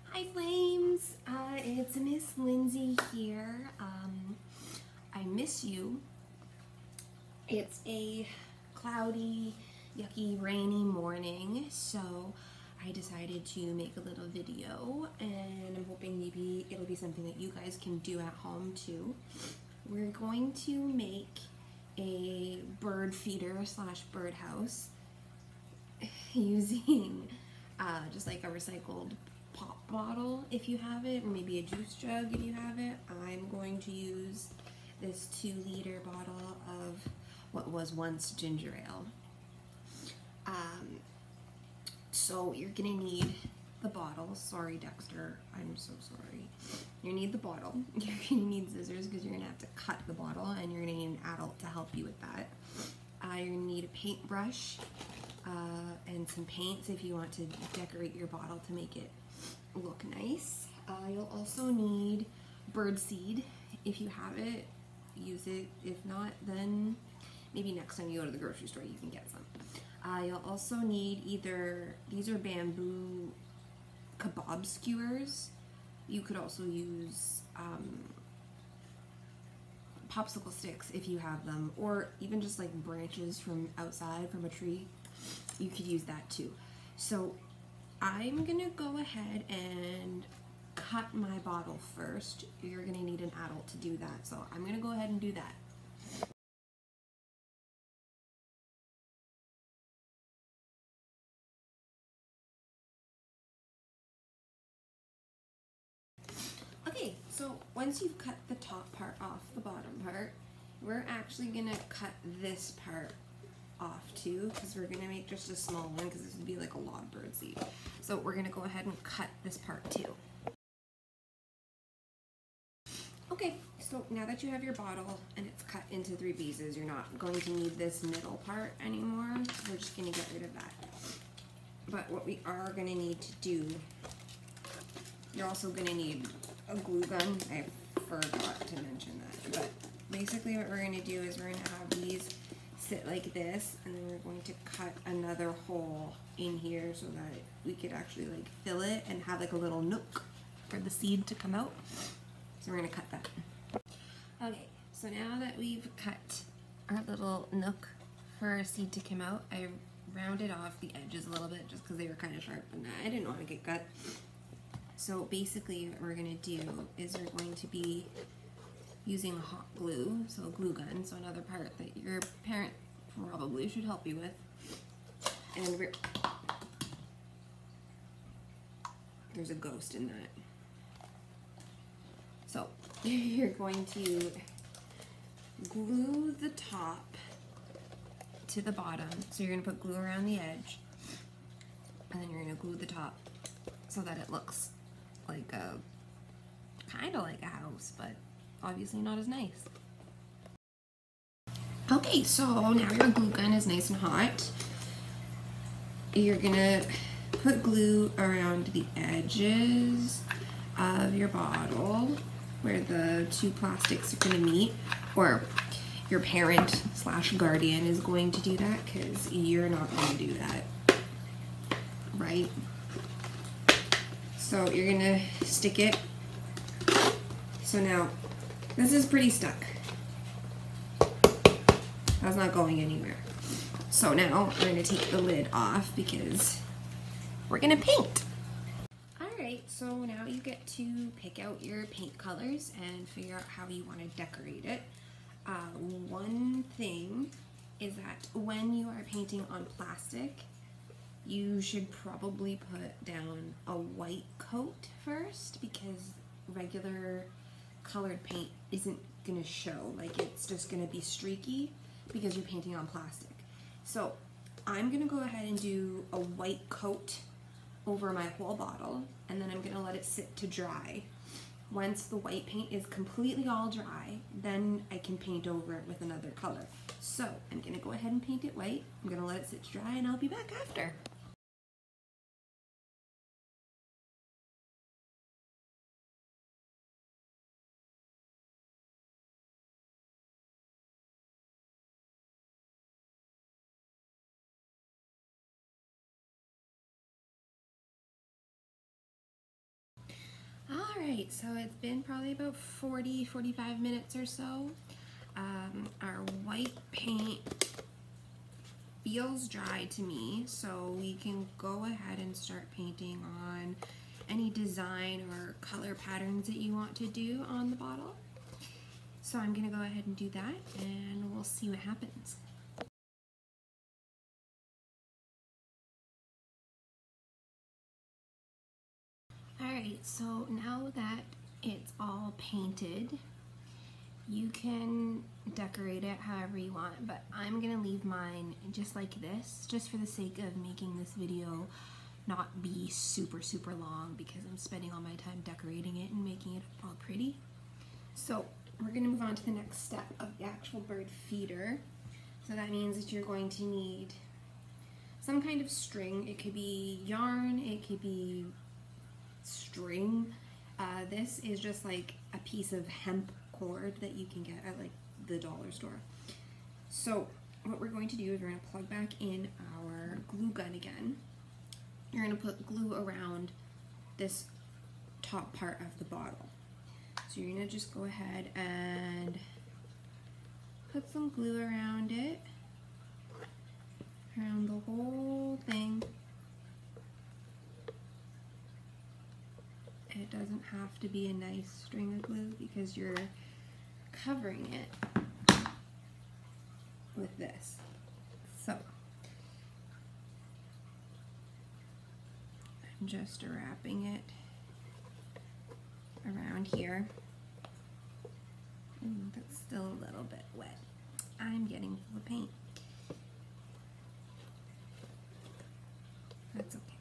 Hi Flames, it's Miss Lindsay here. I miss you. It's a cloudy, yucky, rainy morning, so I decided to make a little video, and I'm hoping maybe it'll be something that you guys can do at home too. We're going to make a bird feeder slash birdhouse using just like a recycled pop bottle if you have it, or maybe a juice jug if you have it. I'm going to use this 2-liter bottle of what was once ginger ale. So you're gonna need the bottle. Sorry, Dexter, I'm so sorry. You need the bottle. You're gonna need scissors because you're gonna have to cut the bottle, and you're gonna need an adult to help you with that. You're gonna need a paintbrush and some paints if you want to decorate your bottle to make it look nice. You'll also need bird seed. If you have it, use it. If not, then maybe next time you go to the grocery store you can get some. You'll also need either, these are bamboo kebab skewers. You could also use popsicle sticks if you have them, or even just like branches from outside from a tree. You could use that too. So I'm gonna go ahead and cut my bottle first. You're gonna need an adult to do that, so I'm gonna go ahead and do that. Okay, so once you've cut the top part off the bottom part, we're actually gonna cut this part off too, because we're gonna make just a small one, because this would be like a lot of bird seed. So we're gonna go ahead and cut this part too. Okay, so now that you have your bottle and it's cut into 3 pieces, you're not going to need this middle part anymore. We're just gonna get rid of that. But what we are gonna need to do, you're also gonna need a glue gun. I forgot to mention that. But basically what we're gonna do is we're gonna have these sit like this, and then we're going to cut another hole in here so that we could actually like fill it and have like a little nook for the seed to come out. So we're gonna cut that. Okay, so now that we've cut our little nook for our seed to come out, I rounded off the edges a little bit just because they were kind of sharp and I didn't want to get cut. So basically what we're gonna do is we're going to be using hot glue, so a glue gun, so another part that your parent probably should help you with. And there's a ghost in that. So you're going to glue the top to the bottom. So you're gonna put glue around the edge, and then you're gonna glue the top so that it looks like a, kind of like a house, but obviously not as nice. Okay, so now your glue gun is nice and hot. You're gonna put glue around the edges of your bottle where the 2 plastics are gonna meet, or your parent slash guardian is going to do that because you're not gonna do that, right? So you're gonna stick it. So now this is pretty stuck. That's not going anywhere. So now we're gonna take the lid off because we're gonna paint. Alright, so now you get to pick out your paint colors and figure out how you want to decorate it. One thing is that when you are painting on plastic, you should probably put down a white coat first, because regular colored paint isn't gonna show. Like, it's just gonna be streaky because you're painting on plastic. So I'm gonna go ahead and do a white coat over my whole bottle, and then I'm gonna let it sit to dry. Once the white paint is completely all dry, then I can paint over it with another color. So I'm gonna go ahead and paint it white. I'm gonna let it sit to dry, and I'll be back after. Alright, so it's been probably about 45 minutes or so. Our white paint feels dry to me, so we can go ahead and start painting on any design or color patterns that you want to do on the bottle. So I'm going to go ahead and do that, and we'll see what happens. Alright, so now that it's all painted, you can decorate it however you want, but I'm going to leave mine just like this, just for the sake of making this video not be super long, because I'm spending all my time decorating it and making it all pretty. So we're going to move on to the next step of the actual bird feeder. So that means that you're going to need some kind of string. It could be yarn, it could be string. This is just like a piece of hemp cord that you can get at like the dollar store. So what we're going to do is we're going to plug back in our glue gun again. You're going to put glue around this top part of the bottle. So you're going to just go ahead and put some glue around it, around the whole thing. It doesn't have to be a nice string of glue because you're covering it with this. So I'm just wrapping it around here. Ooh, that's still a little bit wet. I'm getting full of paint. That's okay.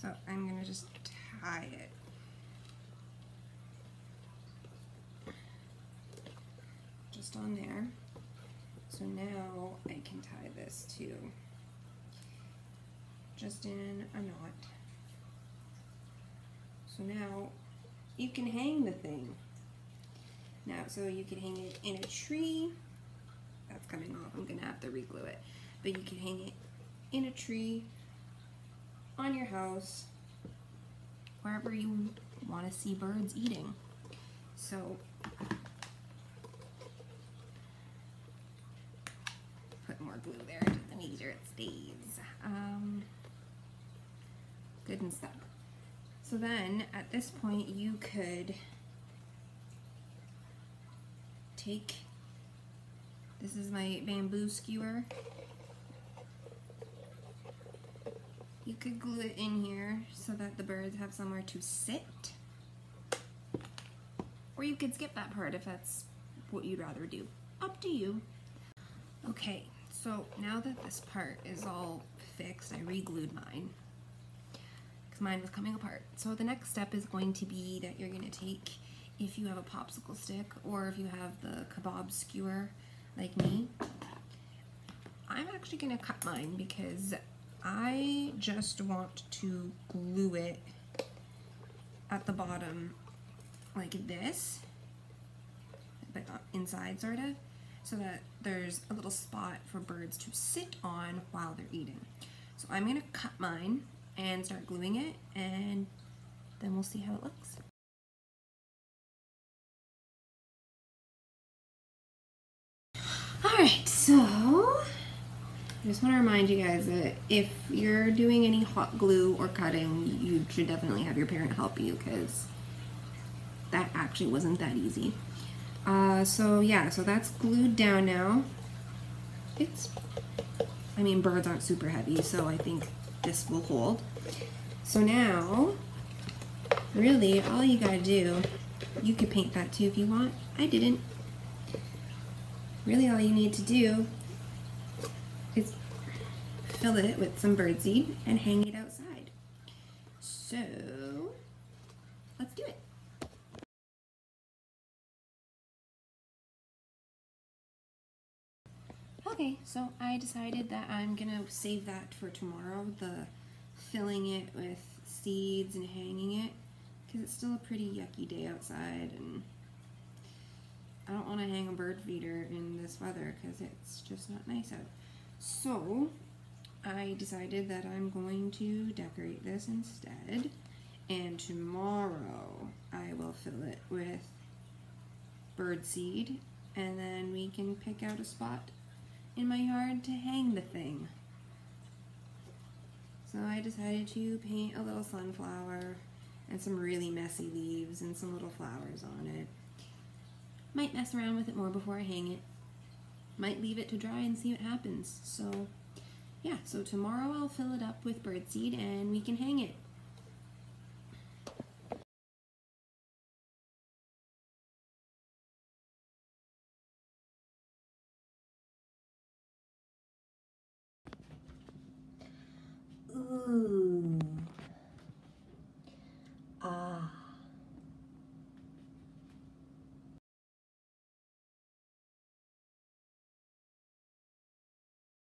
So I'm gonna just tie it. Just on there. So now I can tie this to just in a knot. So now you can hang the thing. Now, so you can hang it in a tree. That's coming off. I'm gonna have to re-glue it. But you can hang it in a tree, on your house, wherever you want to see birds eating. So put more glue there just to make sure it stays good and stuck. So then at this point you could take, this is my bamboo skewer, you could glue it in here so that the birds have somewhere to sit, or you could skip that part if that's what you'd rather do. Up to you. Okay, so now that this part is all fixed, I re-glued mine because mine was coming apart. So the next step is going to be that you're going to take, if you have a popsicle stick or if you have the kebab skewer like me, I'm actually going to cut mine because I just want to glue it at the bottom like this, but inside sort of, so that there's a little spot for birds to sit on while they're eating. So I'm going to cut mine and start gluing it, and then we'll see how it looks. Alright, so I just want to remind you guys that if you're doing any hot glue or cutting, you should definitely have your parent help you, because that actually wasn't that easy. So yeah, so that's glued down now. I mean, birds aren't super heavy, so I think this will hold. So now, really, all you gotta do, you could paint that too if you want. I didn't. Really, all you need to do is fill it with some birdseed and hang it outside. So, let's do it. Okay, so I decided that I'm gonna save that for tomorrow, the filling it with seeds and hanging it, because it's still a pretty yucky day outside, and I don't want to hang a bird feeder in this weather because it's just not nice out. So I decided that I'm going to decorate this instead, And tomorrow I will fill it with birdseed, and then we can pick out a spot in my yard to hang the thing. So I decided to paint a little sunflower and some really messy leaves and some little flowers on it. Might mess around with it more before I hang it. Might leave it to dry and see what happens. So yeah, so tomorrow I'll fill it up with birdseed and we can hang it.